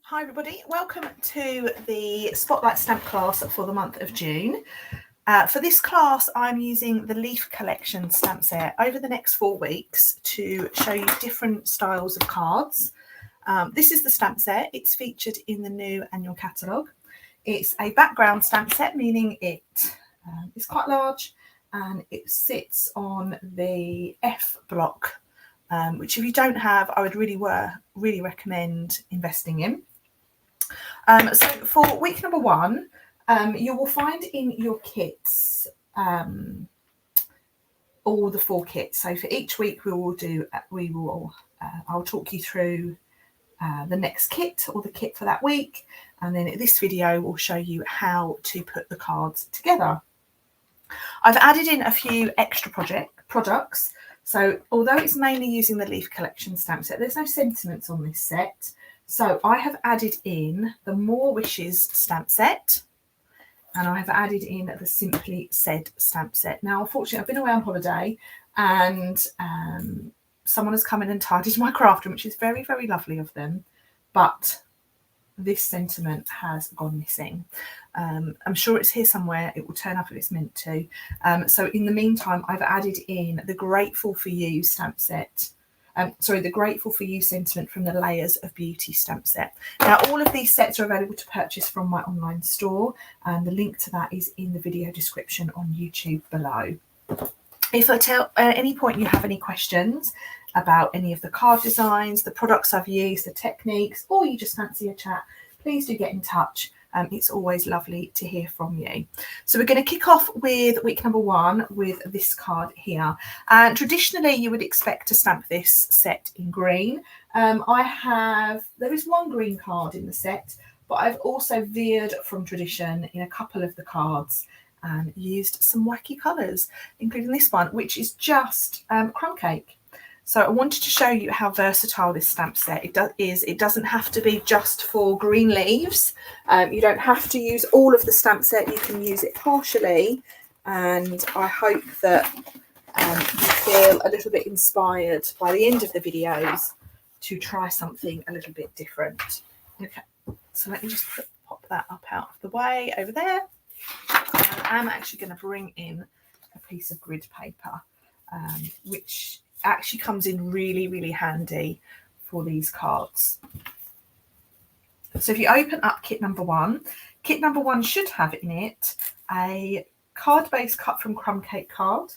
Hi everybody, welcome to the Spotlight Stamp class for the month of June. For this class I'm using the Leaf Collection stamp set over the next 4 weeks to show you different styles of cards. This is the stamp set, it's featured in the new annual catalogue. It's a background stamp set, meaning it is quite large and it sits on the F block, which if you don't have, I would really recommend investing in. So for week number 1, you will find in your kits all the 4 kits. So for each week I'll talk you through the next kit or the kit for that week, and then this video will show you how to put the cards together. I've added in a few extra products. So although it's mainly using the Leaf Collection stamp set, there's no sentiments on this set. So I have added in the More Wishes stamp set, and I have added in the Simply Said stamp set. Now, unfortunately, I've been away on holiday and someone has come in and tidied my craft room, which is very, very lovely of them. But this sentiment has gone missing. I'm sure it's here somewhere. It will turn up if it's meant to. So in the meantime, I've added in the Grateful for You stamp set. The Grateful for You sentiment from the Layers of Beauty stamp set. Now, all of these sets are available to purchase from my online store, and the link to that is in the video description on YouTube below. If at any point you have any questions about any of the card designs, the products I've used, the techniques, or you just fancy a chat, please do get in touch. It's always lovely to hear from you. So we're going to kick off with week number 1 with this card here. And traditionally you would expect to stamp this set in green. There is one green card in the set, but I've also veered from tradition in a couple of the cards and used some wacky colours, including this one, which is just crumb cake. So I wanted to show you how versatile this stamp set is. It doesn't have to be just for green leaves. You don't have to use all of the stamp set. You can use it partially. And I hope that you feel a little bit inspired by the end of the videos to try something a little bit different. Okay, so let me just pop that up out of the way over there. I'm actually going to bring in a piece of grid paper, which actually comes in really, really handy for these cards. So if you open up kit number 1, kit number 1 should have in it a card base cut from crumb cake card,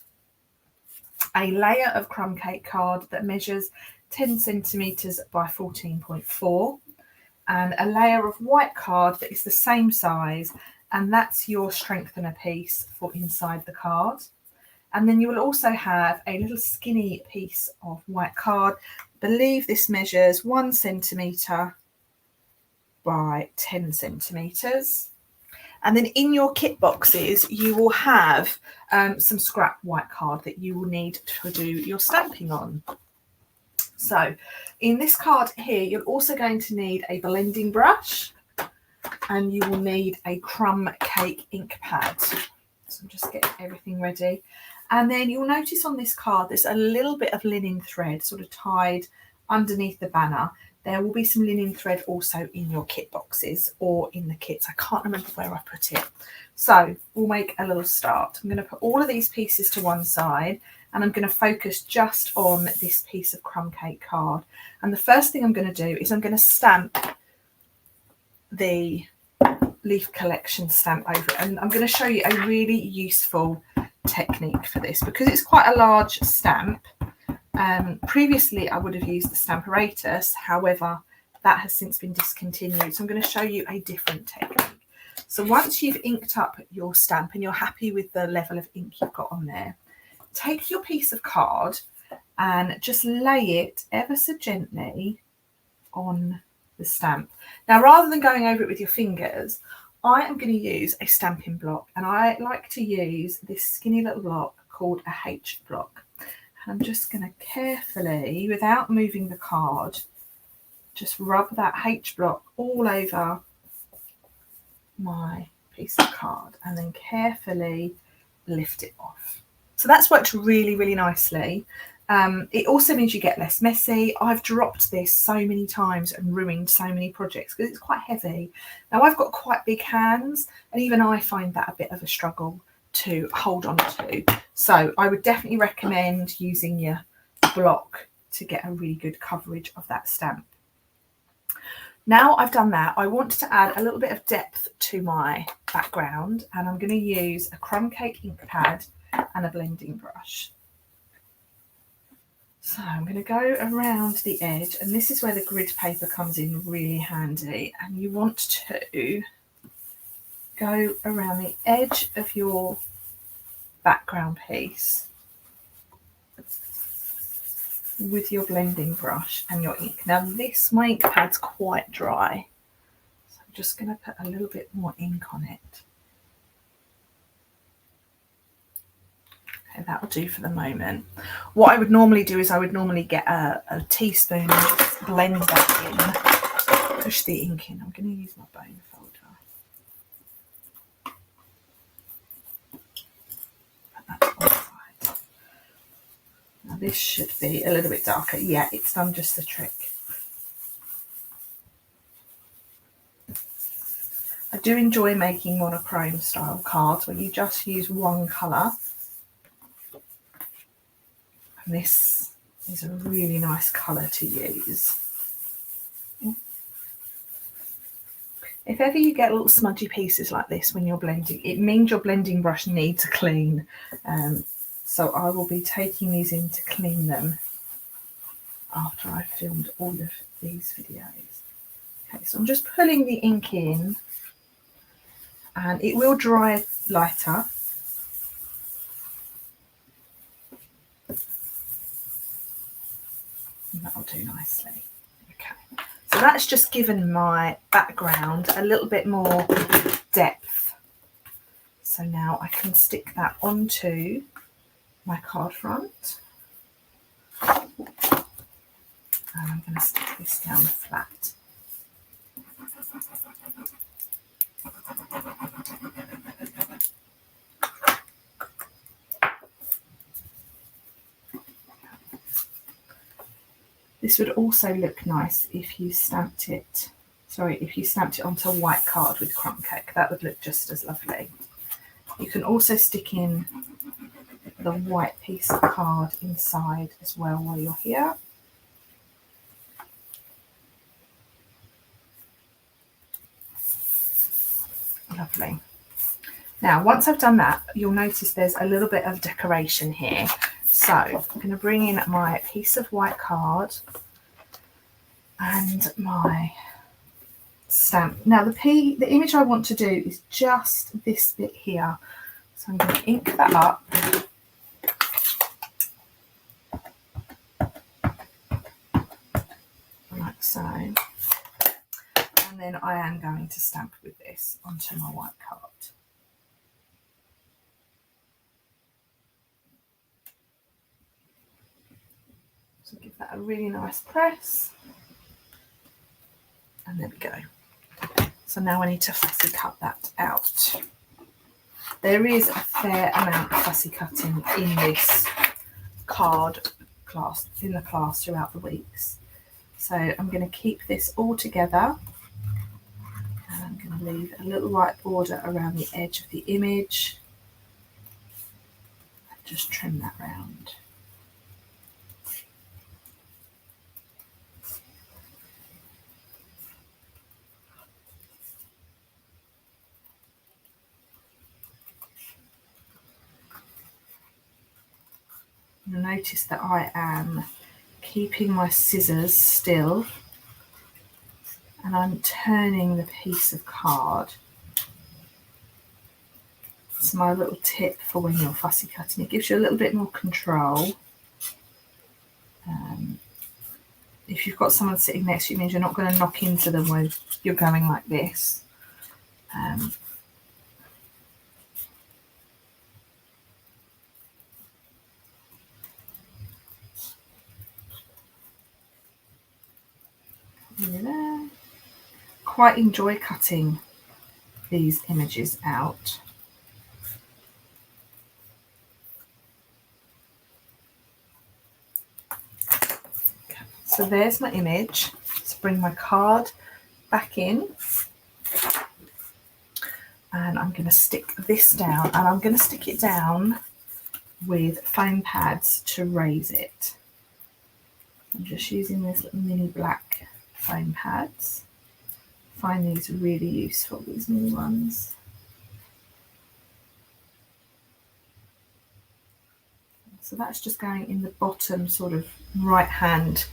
a layer of crumb cake card that measures 10 centimeters by 14.4, and a layer of white card that is the same size, and that's your strengthener piece for inside the card. And then you will also have a little skinny piece of white card. I believe this measures 1 centimetre by 10 centimetres. And then in your kit boxes, you will have some scrap white card that you will need to do your stamping on. So in this card here, you're also going to need a blending brush, and you will need a crumb cake ink pad. So I'm just getting everything ready. And then you'll notice on this card, there's a little bit of linen thread sort of tied underneath the banner. There will be some linen thread also in your kit boxes or in the kits. I can't remember where I put it. So we'll make a little start. I'm going to put all of these pieces to one side, and I'm going to focus just on this piece of crumb cake card. And the first thing I'm going to do is I'm going to stamp the Leaf Collection stamp over it. And I'm going to show you a really useful technique for this because it's quite a large stamp. Previously I would have used the Stamparatus, however that has since been discontinued, so I'm going to show you a different technique. So once you've inked up your stamp and you're happy with the level of ink you've got on there, take your piece of card and just lay it ever so gently on the stamp. Now, rather than going over it with your fingers, I am going to use a stamping block, and I like to use this skinny little block called a H block. And I'm just going to carefully, without moving the card, just rub that H block all over my piece of card and then carefully lift it off. So that's worked really, really nicely. It also means you get less messy. I've dropped this so many times and ruined so many projects because it's quite heavy. Now I've got quite big hands, and even I find that a bit of a struggle to hold on to. So I would definitely recommend using your block to get a really good coverage of that stamp. Now I've done that, I want to add a little bit of depth to my background, and I'm going to use a crumb cake ink pad and a blending brush. So I'm going to go around the edge, and this is where the grid paper comes in really handy, and you want to go around the edge of your background piece with your blending brush and your ink. Now my ink pad's quite dry, so I'm just going to put a little bit more ink on it. Okay, that'll do for the moment. What I would normally do is I would normally get a teaspoon and just blend that in, push the ink in. I'm going to use my bone folder. Put that to one side. Now this should be a little bit darker. Yeah, it's done just the trick. I do enjoy making monochrome style cards where you just use one colour. And this is a really nice colour to use. If ever you get little smudgy pieces like this when you're blending, it means your blending brush needs a clean. So I will be taking these in to clean them after I've filmed all of these videos. Okay, so I'm just pulling the ink in, and it will dry lighter. And that'll do nicely. Okay, so that's just given my background a little bit more depth. So now I can stick that onto my card front. And I'm going to stick this down flat. This would also look nice if you stamped it, onto white card with crumb cake. That would look just as lovely. You can also stick in the white piece of card inside as well while you're here. Lovely. Now, once I've done that, you'll notice there's a little bit of decoration here. So I'm going to bring in my piece of white card and my stamp. Now the image I want to do is just this bit here. So I'm going to ink that up. Like so. And then I am going to stamp with this onto my white card. So give that a really nice press. And there we go. So now I need to fussy cut that out. There is a fair amount of fussy cutting in this card class, in the class throughout the weeks. So I'm going to keep this all together. And I'm going to leave a little white border around the edge of the image. And just trim that round. You'll notice that I am keeping my scissors still, and I'm turning the piece of card. It's my little tip for when you're fussy cutting. It gives you a little bit more control. If you've got someone sitting next to you, it means you're not going to knock into them when you're going like this. Quite enjoy cutting these images out. So there's my image. Let's bring my card back in. And I'm going to stick this down, and I'm going to stick it down with foam pads to raise it. I'm just using these little mini black foam pads. I find these really useful, these mini ones. So that's just going in the bottom sort of right hand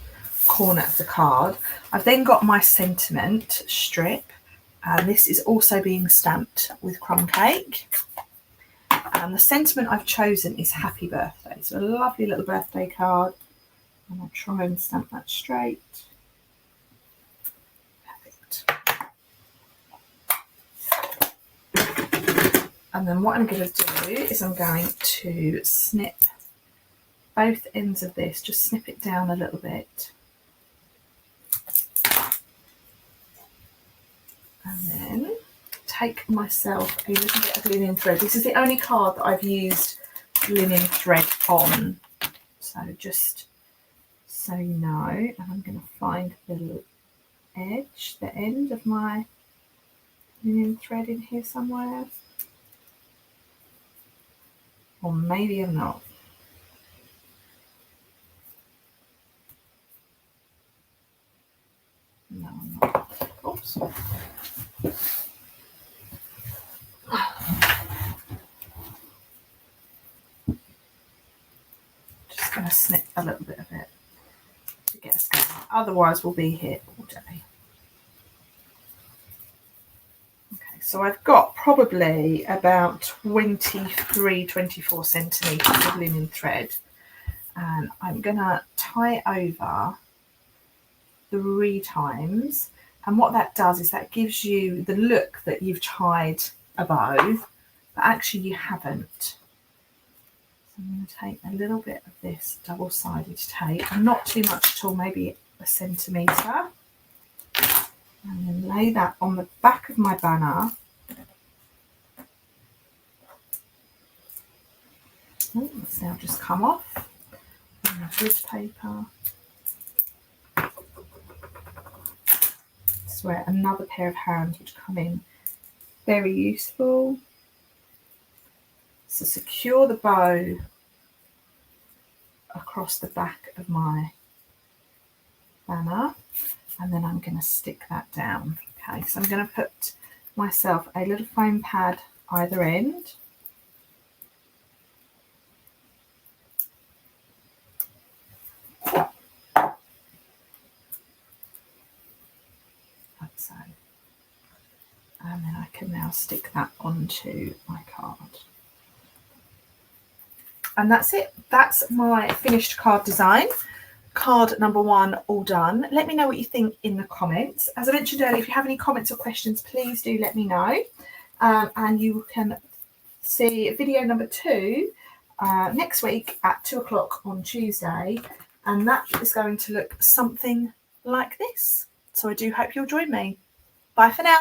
corner of the card. I've then got my sentiment strip, and this is also being stamped with crumb cake. And the sentiment I've chosen is happy birthday. So a lovely little birthday card. And I'll try and stamp that straight. Perfect. And then what I'm going to do is I'm going to snip both ends of this, just snip it down a little bit. And then take myself a little bit of linen thread. This is the only card that I've used linen thread on. So just so you know, and I'm going to find the little edge, the end of my linen thread in here somewhere. Or maybe I'm not. No, I'm not. Oops. Just going to snip a little bit of it to get us going. Otherwise, we'll be here all day. Okay, so I've got probably about 23, 24 centimetres of linen thread, and I'm going to tie over 3 times, and what that does is that gives you the look that you've tied a bow, but actually you haven't. So I'm going to take a little bit of this double-sided tape, and not too much at all, maybe a centimetre, and then lay that on the back of my banner. Oh, it's now just come off on the grid paper. Where another pair of hands would come in very useful. So secure the bow across the back of my banner, and then I'm going to stick that down. Okay, so I'm going to put myself a little foam pad either end. So, and then I can now stick that onto my card. And that's it. That's my finished card design. Card number 1 all done. Let me know what you think in the comments. As I mentioned earlier, if you have any comments or questions, please do let me know. And you can see video number 2 next week at 2 o'clock on Tuesday. And that is going to look something like this. So I do hope you'll join me. Bye for now.